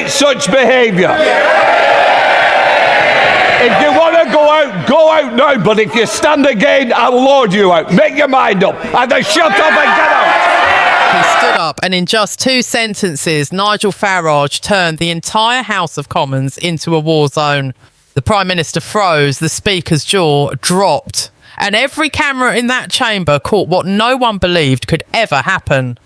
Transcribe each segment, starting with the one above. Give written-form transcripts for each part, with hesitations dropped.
tolerate such behaviour. If you want to go out now, but if you stand again, I will order you out. Make your mind up. Either shut up and get out. He stood up and in just 2 sentences, Nigel Farage turned the entire House of Commons into a war zone. The Prime Minister froze, the Speaker's jaw dropped, and every camera in that chamber caught what no one believed could ever happen.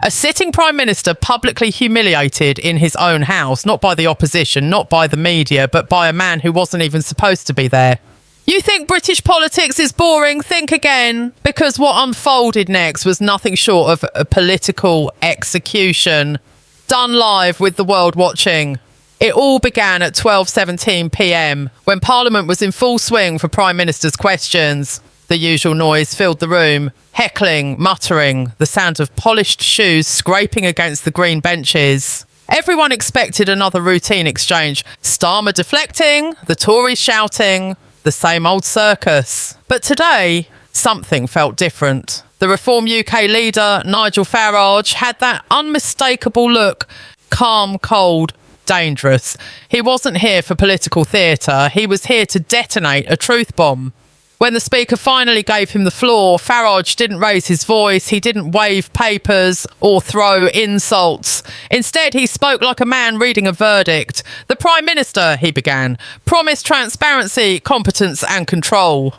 A sitting Prime Minister publicly humiliated in his own house, not by the opposition, not by the media, but by a man who wasn't even supposed to be there. You think British politics is boring? Think again. Because what unfolded next was nothing short of a political execution, done live with the world watching. It all began at 12:17 p.m. when Parliament was in full swing for Prime Minister's questions. The usual noise filled the room. Heckling, muttering, the sound of polished shoes scraping against the green benches. Everyone expected another routine exchange. Starmer deflecting, the Tories shouting, the same old circus. But today, something felt different. The Reform UK leader, Nigel Farage, had that unmistakable look, calm, cold, dangerous. He wasn't here for political theatre. He was here to detonate a truth bomb. When the Speaker finally gave him the floor, Farage didn't raise his voice, he didn't wave papers or throw insults. Instead, he spoke like a man reading a verdict. The Prime Minister, he began, promised transparency, competence and control.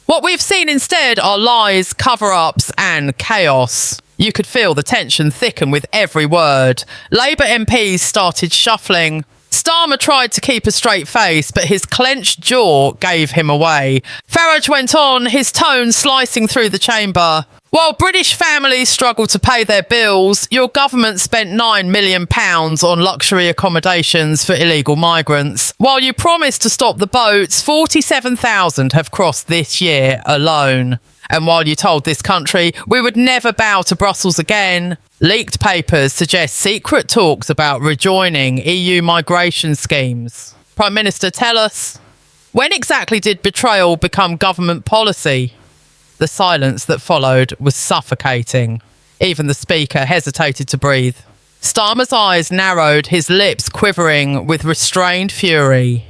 What we've seen instead are lies, cover-ups and chaos. You could feel the tension thicken with every word. Labour MPs started shuffling. Starmer tried to keep a straight face, but his clenched jaw gave him away. Farage went on, his tone slicing through the chamber. While British families struggle to pay their bills, your government spent £9 million on luxury accommodations for illegal migrants. While you promised to stop the boats, 47,000 have crossed this year alone. And while you told this country we would never bow to Brussels again, leaked papers suggest secret talks about rejoining EU migration schemes. Prime Minister, tell us, when exactly did betrayal become government policy? The silence that followed was suffocating. Even the Speaker hesitated to breathe. Starmer's eyes narrowed, his lips quivering with restrained fury.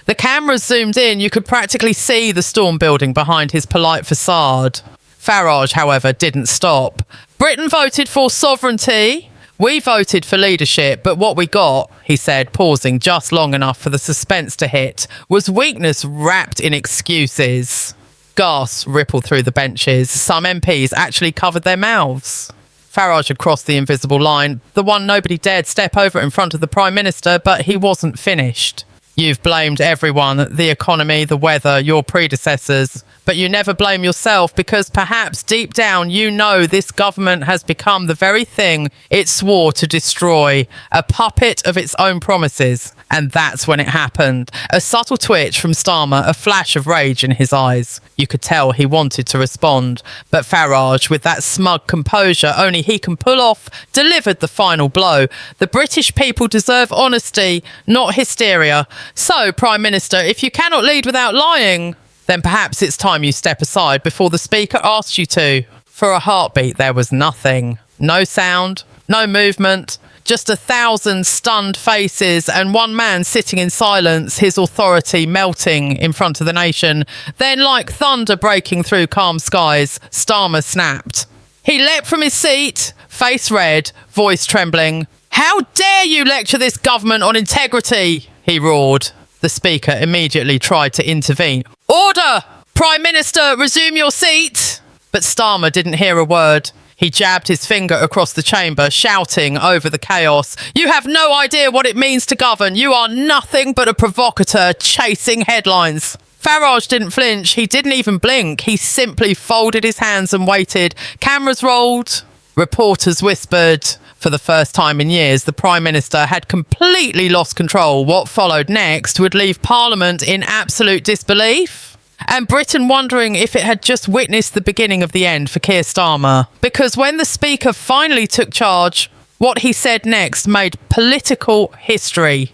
The cameras zoomed in, you could practically see the storm building behind his polite facade. Farage, however, didn't stop. Britain voted for sovereignty. We voted for leadership, but what we got, he said, pausing just long enough for the suspense to hit, was weakness wrapped in excuses. Gasps rippled through the benches. Some MPs actually covered their mouths. Farage had crossed the invisible line, the one nobody dared step over in front of the Prime Minister, but he wasn't finished. You've blamed everyone, the economy, the weather, your predecessors, but you never blame yourself because perhaps deep down you know this government has become the very thing it swore to destroy, a puppet of its own promises. And that's when it happened. A subtle twitch from Starmer, a flash of rage in his eyes. You could tell he wanted to respond, but Farage, with that smug composure only he can pull off, delivered the final blow. The British people deserve honesty, not hysteria. So, Prime Minister, if you cannot lead without lying, then perhaps it's time you step aside before the Speaker asks you to. For a heartbeat, there was nothing. No sound, no movement, just 1,000 stunned faces and one man sitting in silence, his authority melting in front of the nation. Then, like thunder breaking through calm skies, Starmer snapped. He leapt from his seat, face red, voice trembling. "How dare you lecture this government on integrity?" he roared. The Speaker immediately tried to intervene. "Order! Prime Minister, resume your seat!" But Starmer didn't hear a word. He jabbed his finger across the chamber, shouting over the chaos. "You have no idea what it means to govern. You are nothing but a provocateur chasing headlines." Farage didn't flinch. He didn't even blink. He simply folded his hands and waited. Cameras rolled. Reporters whispered. For the first time in years, the Prime Minister had completely lost control. What followed next would leave Parliament in absolute disbelief, and Britain wondering if it had just witnessed the beginning of the end for Keir Starmer. Because when the Speaker finally took charge, what he said next made political history.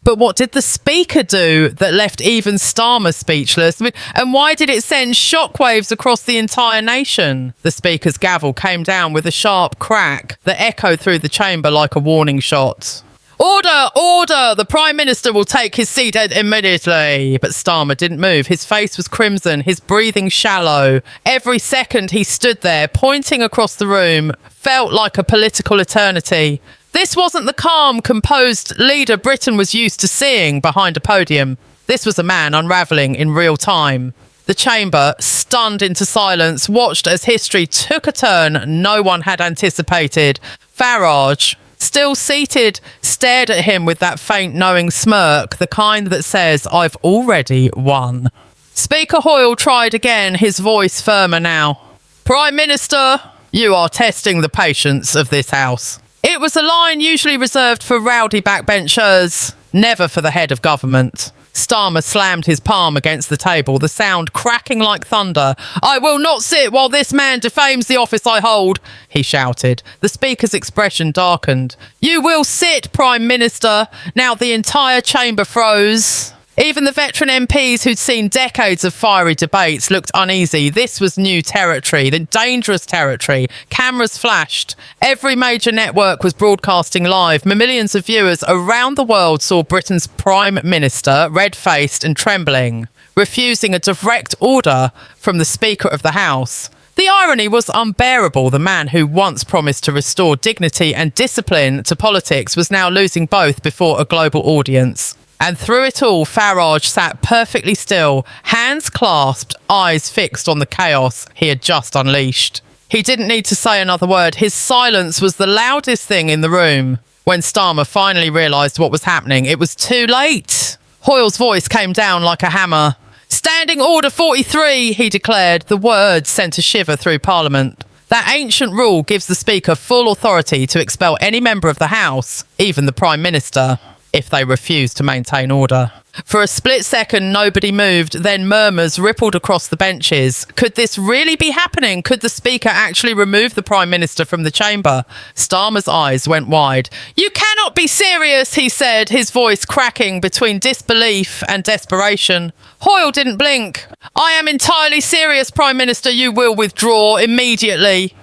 But what did the Speaker do that left even Starmer speechless? And why did it send shockwaves across the entire nation? The Speaker's gavel came down with a sharp crack that echoed through the chamber like a warning shot. Order, order! The Prime Minister will take his seat immediately. But Starmer didn't move. His face was crimson, his breathing shallow. Every second he stood there, pointing across the room, felt like a political eternity. This wasn't the calm, composed leader Britain was used to seeing behind a podium. This was a man unravelling in real time. The chamber, stunned into silence, watched as history took a turn no one had anticipated. Farage, still seated, stared at him with that faint knowing smirk, the kind that says, I've already won. Speaker Hoyle tried again, his voice firmer now. Prime Minister, you are testing the patience of this House. It was a line usually reserved for rowdy backbenchers, never for the head of government. Starmer slammed his palm against the table, the sound cracking like thunder. I will not sit while this man defames the office I hold, he shouted. The Speaker's expression darkened. You will sit, Prime Minister. Now the entire chamber froze. Even the veteran MPs who'd seen decades of fiery debates looked uneasy. This was new territory, the dangerous territory. Cameras flashed. Every major network was broadcasting live. Millions of viewers around the world saw Britain's Prime Minister, red-faced and trembling, refusing a direct order from the Speaker of the House. The irony was unbearable. The man who once promised to restore dignity and discipline to politics was now losing both before a global audience. And through it all, Farage sat perfectly still, hands clasped, eyes fixed on the chaos he had just unleashed. He didn't need to say another word. His silence was the loudest thing in the room. When Starmer finally realised what was happening, it was too late. Hoyle's voice came down like a hammer. Standing Order 43, he declared. The words sent a shiver through Parliament. That ancient rule gives the Speaker full authority to expel any member of the House, even the Prime Minister, if they refuse to maintain order. For a split second, nobody moved. Then murmurs rippled across the benches. Could this really be happening? Could the Speaker actually remove the Prime Minister from the chamber? Starmer's eyes went wide. You cannot be serious, he said, his voice cracking between disbelief and desperation. Hoyle didn't blink. I am entirely serious, Prime Minister. You will withdraw immediately.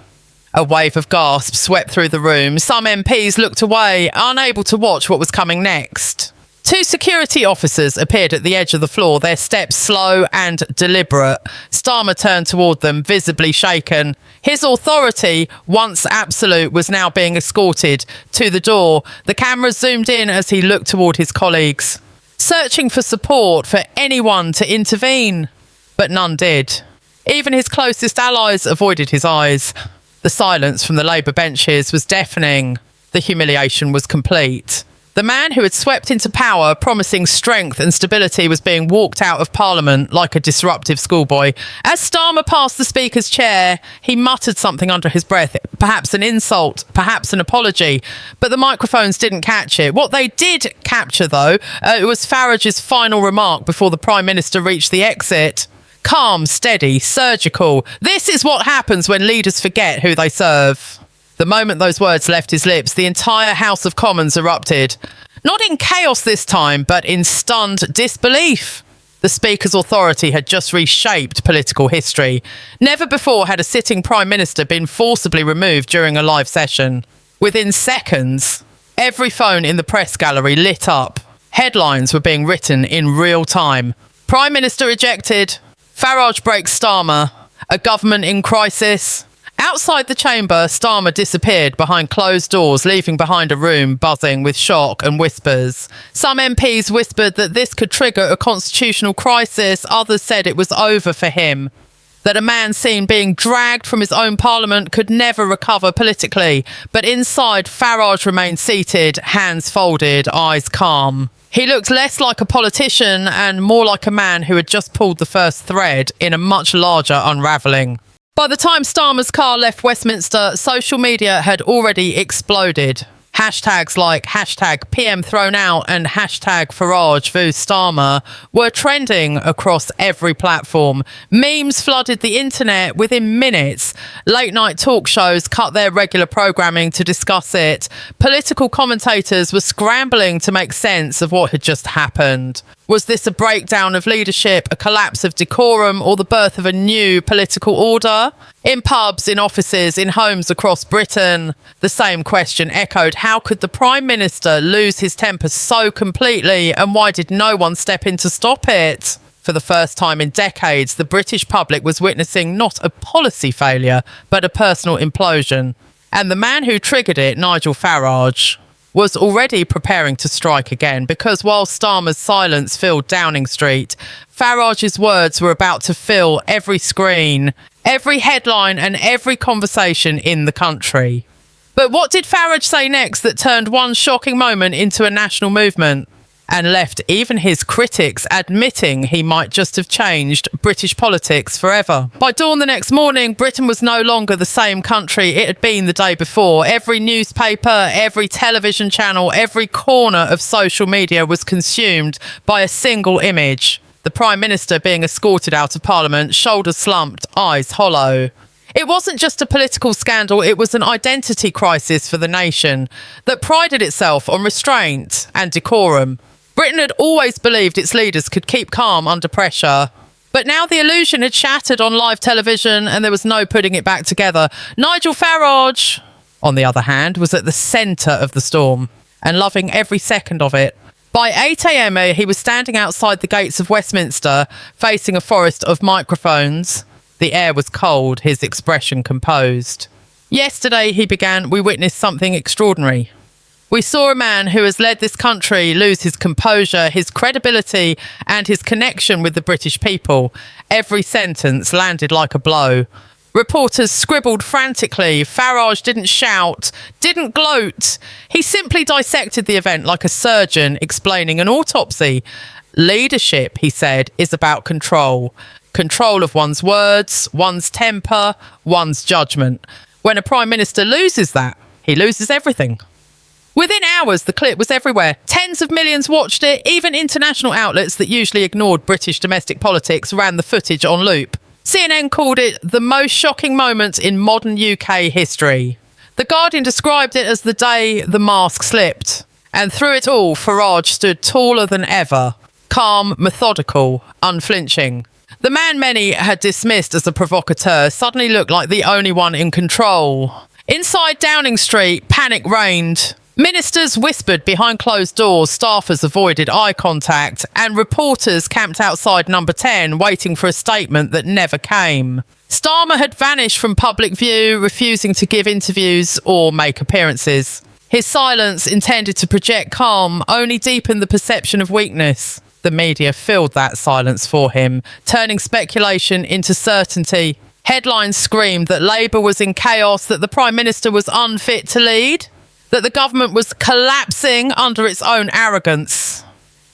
A wave of gasps swept through the room. Some MPs looked away, unable to watch what was coming next. Two security officers appeared at the edge of the floor, their steps slow and deliberate. Starmer turned toward them, visibly shaken. His authority, once absolute, was now being escorted to the door. The cameras zoomed in as he looked toward his colleagues, searching for support, for anyone to intervene. But none did. Even his closest allies avoided his eyes. The silence from the Labour benches was deafening. The humiliation was complete. The man who had swept into power, promising strength and stability, was being walked out of Parliament like a disruptive schoolboy. As Starmer passed the Speaker's chair, he muttered something under his breath, perhaps an insult, perhaps an apology, but the microphones didn't catch it. What they did capture, though, it was Farage's final remark before the Prime Minister reached the exit. Calm, steady, surgical. This is what happens when leaders forget who they serve. The moment those words left his lips, the entire House of Commons erupted. Not in chaos this time, but in stunned disbelief. The Speaker's authority had just reshaped political history. Never before had a sitting Prime Minister been forcibly removed during a live session. Within seconds, every phone in the press gallery lit up. Headlines were being written in real time. Prime Minister ejected. Farage breaks Starmer. A government in crisis. Outside the chamber, Starmer disappeared behind closed doors, leaving behind a room buzzing with shock and whispers. Some MPs whispered that this could trigger a constitutional crisis. Others said it was over for him, that a man seen being dragged from his own parliament could never recover politically. But inside, Farage remained seated, hands folded, eyes calm. He looked less like a politician and more like a man who had just pulled the first thread in a much larger unravelling. By the time Starmer's car left Westminster, social media had already exploded. Hashtags like hashtag PM thrown out and hashtag Farage v Starmer were trending across every platform. Memes flooded the internet within minutes. Late night talk shows cut their regular programming to discuss it. Political commentators were scrambling to make sense of what had just happened. Was this a breakdown of leadership, a collapse of decorum, or the birth of a new political order? In pubs, in offices, in homes across Britain, the same question echoed. How could the Prime Minister lose his temper so completely, and why did no one step in to stop it? For the first time in decades, the British public was witnessing not a policy failure, but a personal implosion. And the man who triggered it, Nigel Farage, was already preparing to strike again, because while Starmer's silence filled Downing Street, Farage's words were about to fill every screen, every headline and every conversation in the country. But what did Farage say next that turned one shocking moment into a national movement and left even his critics admitting he might just have changed British politics forever? By dawn the next morning, Britain was no longer the same country it had been the day before. Every newspaper, every television channel, every corner of social media was consumed by a single image. The Prime Minister being escorted out of Parliament, shoulders slumped, eyes hollow. It wasn't just a political scandal, it was an identity crisis for the nation that prided itself on restraint and decorum. Britain had always believed its leaders could keep calm under pressure. But now the illusion had shattered on live television and there was no putting it back together. Nigel Farage, on the other hand, was at the centre of the storm and loving every second of it. By 8 a.m, he was standing outside the gates of Westminster, facing a forest of microphones. The air was cold, his expression composed. Yesterday, he began, we witnessed something extraordinary. We saw a man who has led this country lose his composure, his credibility, and his connection with the British people. Every sentence landed like a blow. Reporters scribbled frantically. Farage didn't shout, didn't gloat. He simply dissected the event like a surgeon explaining an autopsy. Leadership, he said, is about control. Control of one's words, one's temper, one's judgment. When a Prime Minister loses that, he loses everything. Within hours, the clip was everywhere. Tens of millions watched it. Even international outlets that usually ignored British domestic politics ran the footage on loop. CNN called it the most shocking moment in modern UK history. The Guardian described it as the day the mask slipped. And through it all, Farage stood taller than ever. Calm, methodical, unflinching. The man many had dismissed as a provocateur suddenly looked like the only one in control. Inside Downing Street, panic reigned. Ministers whispered behind closed doors, staffers avoided eye contact, and reporters camped outside number 10 waiting for a statement that never came. Starmer had vanished from public view, refusing to give interviews or make appearances. His silence, intended to project calm, only deepened the perception of weakness. The media filled that silence for him, turning speculation into certainty. Headlines screamed that Labour was in chaos, that the Prime Minister was unfit to lead, that the government was collapsing under its own arrogance.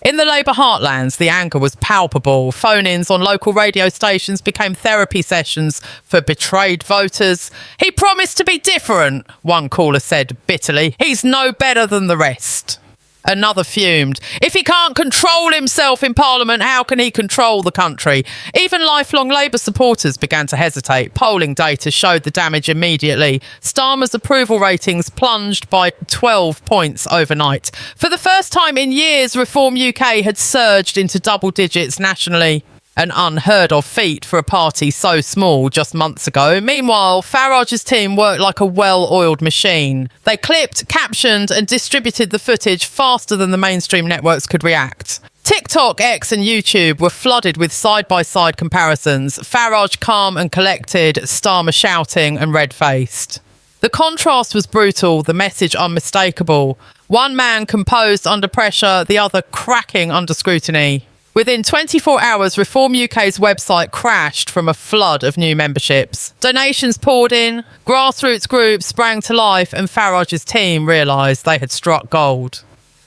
In the Labour heartlands, the anger was palpable. Phone-ins on local radio stations became therapy sessions for betrayed voters. He promised to be different, one caller said bitterly. He's no better than the rest. Another fumed. If he can't control himself in Parliament, how can he control the country? Even lifelong Labour supporters began to hesitate. Polling data showed the damage immediately. Starmer's approval ratings plunged by 12 points overnight. For the first time in years, Reform UK had surged into double digits nationally. An unheard of feat for a party so small just months ago. Meanwhile, Farage's team worked like a well-oiled machine. They clipped, captioned and distributed the footage faster than the mainstream networks could react. TikTok, X and YouTube were flooded with side-by-side comparisons. Farage calm and collected, Starmer shouting and red-faced. The contrast was brutal, the message unmistakable. One man composed under pressure, the other cracking under scrutiny. Within 24 hours, Reform UK's website crashed from a flood of new memberships. Donations poured in, grassroots groups sprang to life, and Farage's team realised they had struck gold.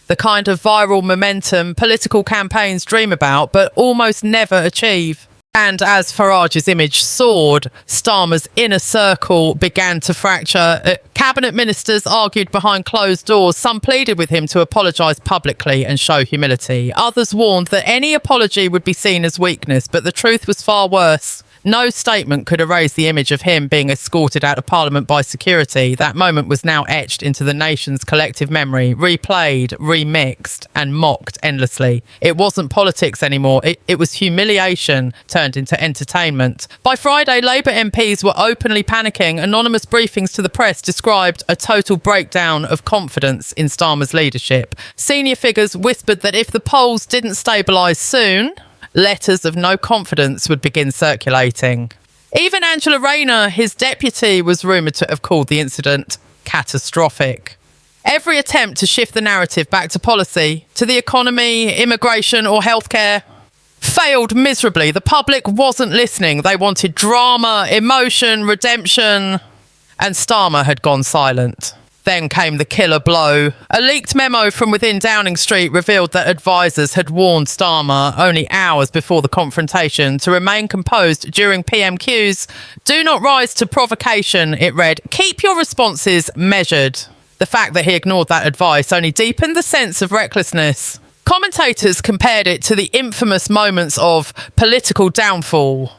The kind of viral momentum political campaigns dream about, but almost never achieve. And as Farage's image soared, Starmer's inner circle began to fracture. Cabinet ministers argued behind closed doors. Some pleaded with him to apologise publicly and show humility. Others warned that any apology would be seen as weakness, but the truth was far worse. No statement could erase the image of him being escorted out of Parliament by security. That moment was now etched into the nation's collective memory, replayed, remixed, and mocked endlessly. It wasn't politics anymore. It was humiliation turned into entertainment. By Friday, Labour MPs were openly panicking. Anonymous briefings to the press described a total breakdown of confidence in Starmer's leadership. Senior figures whispered that if the polls didn't stabilise soon, letters of no confidence would begin circulating. Even Angela Rayner, his deputy, was rumoured to have called the incident catastrophic. Every attempt to shift the narrative back to policy, to the economy, immigration or healthcare, failed miserably. The public wasn't listening. They wanted drama, emotion, redemption, and Starmer had gone silent. Then came the killer blow. A leaked memo from within Downing Street revealed that advisers had warned Starmer only hours before the confrontation to remain composed during PMQs. Do not rise to provocation, it read. Keep your responses measured. The fact that he ignored that advice only deepened the sense of recklessness. Commentators compared it to the infamous moments of political downfall.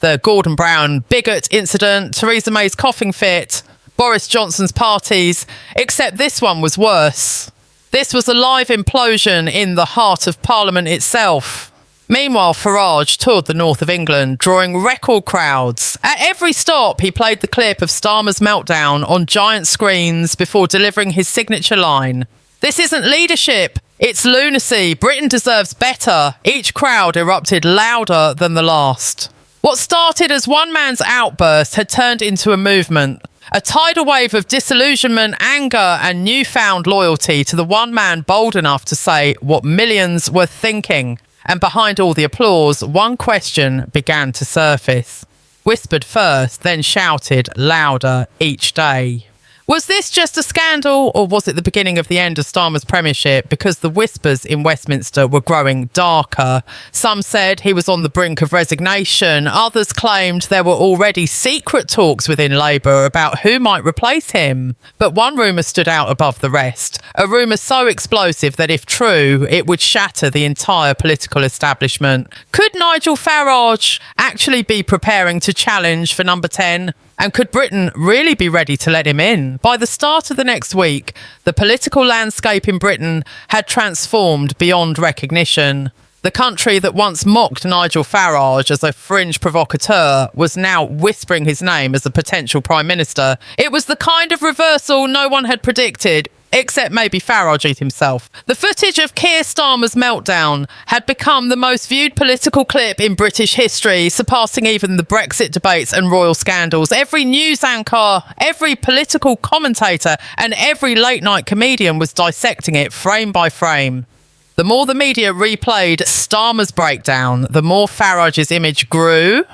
The Gordon Brown bigot incident, Theresa May's coughing fit, Boris Johnson's parties, except this one was worse. This was a live implosion in the heart of Parliament itself. Meanwhile, Farage toured the north of England, drawing record crowds. At every stop, he played the clip of Starmer's meltdown on giant screens before delivering his signature line. This isn't leadership, it's lunacy. Britain deserves better. Each crowd erupted louder than the last. What started as one man's outburst had turned into a movement. A tidal wave of disillusionment, anger, and newfound loyalty to the one man bold enough to say what millions were thinking. And behind all the applause, one question began to surface. Whispered first, then shouted louder each day. Was this just a scandal, or was it the beginning of the end of Starmer's premiership? Because the whispers in Westminster were growing darker. Some said he was on the brink of resignation. Others claimed there were already secret talks within Labour about who might replace him. But one rumour stood out above the rest. A rumour so explosive that if true, it would shatter the entire political establishment. Could Nigel Farage actually be preparing to challenge for number 10? And could Britain really be ready to let him in? By the start of the next week, the political landscape in Britain had transformed beyond recognition. The country that once mocked Nigel Farage as a fringe provocateur was now whispering his name as a potential Prime Minister. It was the kind of reversal no one had predicted, except maybe Farage himself. The footage of Keir Starmer's meltdown had become the most viewed political clip in British history, surpassing even the Brexit debates and royal scandals. Every news anchor, every political commentator, and every late-night comedian was dissecting it frame by frame. The more the media replayed Starmer's breakdown, the more Farage's image grew.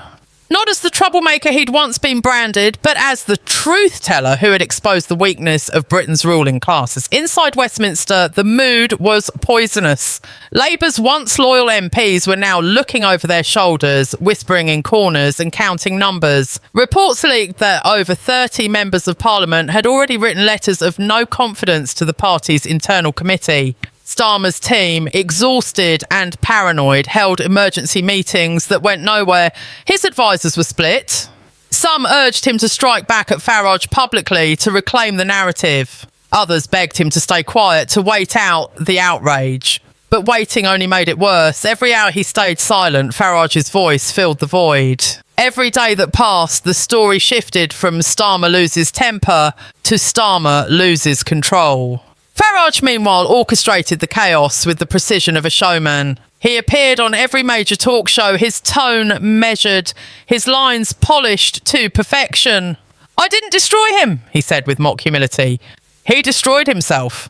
Not as the troublemaker he'd once been branded, but as the truth teller who had exposed the weakness of Britain's ruling classes. Inside Westminster, the mood was poisonous. Labour's once loyal MPs were now looking over their shoulders, whispering in corners and counting numbers. Reports leaked that over 30 members of Parliament had already written letters of no confidence to the party's internal committee. Starmer's team, exhausted and paranoid, held emergency meetings that went nowhere. His advisers were split. Some urged him to strike back at Farage publicly to reclaim the narrative. Others begged him to stay quiet, to wait out the outrage. But waiting only made it worse. Every hour he stayed silent, Farage's voice filled the void. Every day that passed, the story shifted from Starmer loses temper to Starmer loses control. Farage, meanwhile, orchestrated the chaos with the precision of a showman. He appeared on every major talk show, his tone measured, his lines polished to perfection. I didn't destroy him, he said with mock humility. He destroyed himself.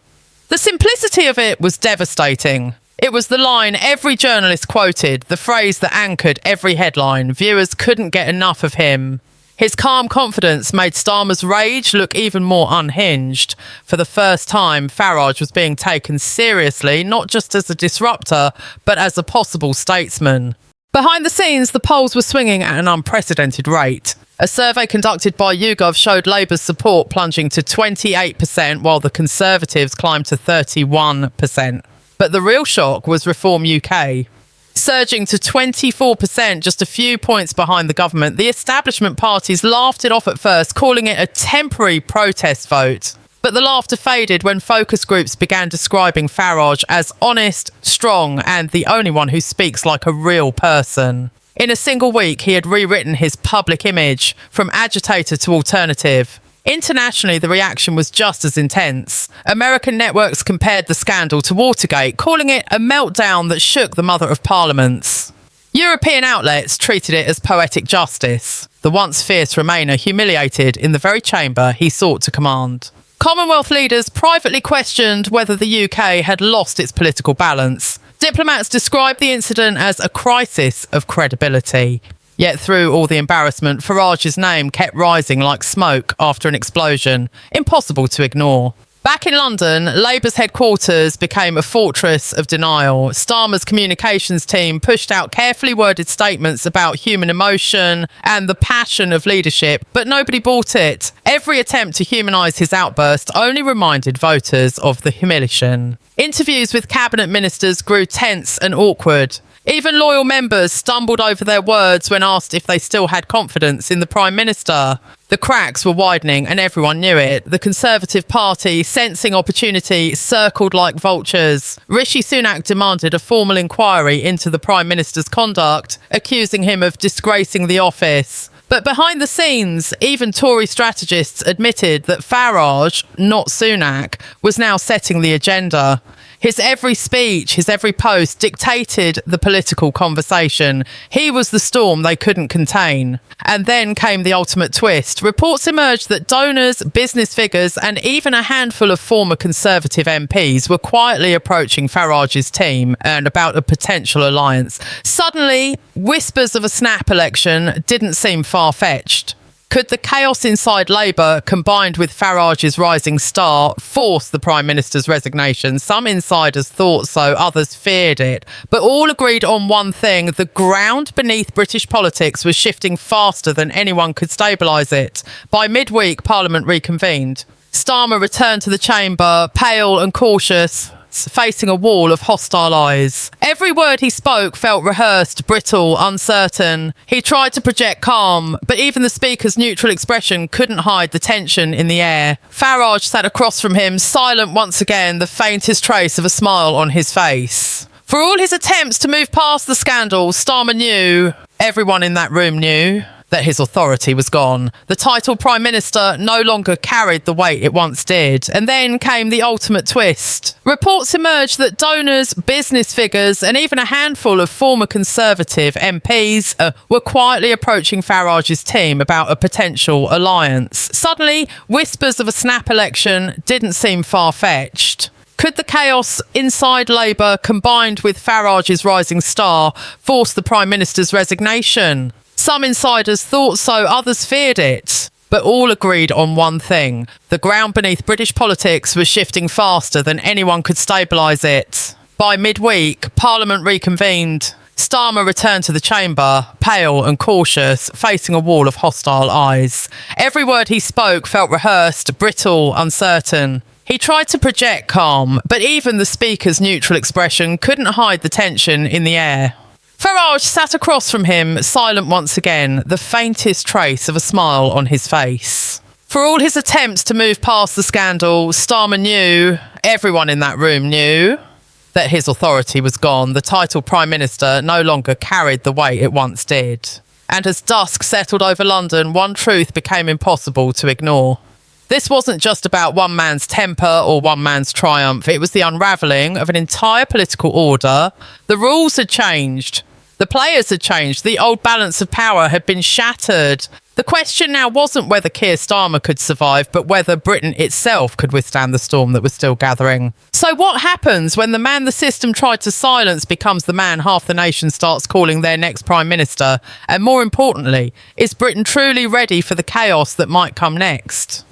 The simplicity of it was devastating. It was the line every journalist quoted, the phrase that anchored every headline. Viewers couldn't get enough of him. His calm confidence made Starmer's rage look even more unhinged. For the first time, Farage was being taken seriously, not just as a disruptor, but as a possible statesman. Behind the scenes, the polls were swinging at an unprecedented rate. A survey conducted by YouGov showed Labour's support plunging to 28%, while the Conservatives climbed to 31%. But the real shock was Reform UK. Surging to 24%, just a few points behind the government, the establishment parties laughed it off at first, calling it a temporary protest vote. But the laughter faded when focus groups began describing Farage as honest, strong, and the only one who speaks like a real person. In a single week, he had rewritten his public image from agitator to alternative. Internationally, the reaction was just as intense. American networks compared the scandal to Watergate, calling it a meltdown that shook the mother of parliaments. European outlets treated it as poetic justice. The once fierce Remainer humiliated in the very chamber he sought to command. Commonwealth leaders privately questioned whether the UK had lost its political balance. Diplomats described the incident as a crisis of credibility. Yet through all the embarrassment, Farage's name kept rising like smoke after an explosion, impossible to ignore. Back in London, Labour's headquarters became a fortress of denial. Starmer's communications team pushed out carefully worded statements about human emotion and the passion of leadership, but nobody bought it. Every attempt to humanise his outburst only reminded voters of the humiliation. Interviews with cabinet ministers grew tense and awkward. Even loyal members stumbled over their words when asked if they still had confidence in the Prime Minister. The cracks were widening and everyone knew it. The Conservative Party, sensing opportunity, circled like vultures. Rishi Sunak demanded a formal inquiry into the Prime Minister's conduct, accusing him of disgracing the office. But behind the scenes, even Tory strategists admitted that Farage, not Sunak, was now setting the agenda. His every speech, his every post dictated the political conversation. He was the storm they couldn't contain. And then came the ultimate twist. Reports emerged that donors, business figures, and even a handful of former Conservative MPs were quietly approaching Farage's team and about a potential alliance. Suddenly, whispers of a snap election didn't seem far-fetched. Could the chaos inside Labour, combined with Farage's rising star, force the Prime Minister's resignation? Some insiders thought so, others feared it. But all agreed on one thing: the ground beneath British politics was shifting faster than anyone could stabilise it. By midweek, Parliament reconvened. Starmer returned to the chamber, pale and cautious, facing a wall of hostile eyes. Every word he spoke felt rehearsed, brittle, uncertain. He tried to project calm, but even the speaker's neutral expression couldn't hide the tension in the air. Farage sat across from him, silent once again, the faintest trace of a smile on his face. For all his attempts to move past the scandal, Starmer knew, everyone in that room knew, that his authority was gone. The title Prime Minister no longer carried the weight it once did. And then came the ultimate twist. Reports emerged that donors, business figures, and even a handful of former Conservative MPs were quietly approaching Farage's team about a potential alliance. Suddenly, whispers of a snap election didn't seem far-fetched. Could the chaos inside Labour, combined with Farage's rising star, force the Prime Minister's resignation? Some insiders thought so, others feared it. But all agreed on one thing: the ground beneath British politics was shifting faster than anyone could stabilise it. By midweek, Parliament reconvened. Starmer returned to the chamber, pale and cautious, facing a wall of hostile eyes. Every word he spoke felt rehearsed, brittle, uncertain. He tried to project calm, but even the speaker's neutral expression couldn't hide the tension in the air. Farage sat across from him, silent once again, the faintest trace of a smile on his face. For all his attempts to move past the scandal, Starmer knew, everyone in that room knew, that his authority was gone. The title Prime Minister no longer carried the weight it once did. And as dusk settled over London, one truth became impossible to ignore. This wasn't just about one man's temper or one man's triumph. It was the unravelling of an entire political order. The rules had changed. The players had changed. The old balance of power had been shattered. The question now wasn't whether Keir Starmer could survive, but whether Britain itself could withstand the storm that was still gathering. So what happens when the man the system tried to silence becomes the man half the nation starts calling their next Prime Minister? And more importantly, is Britain truly ready for the chaos that might come next?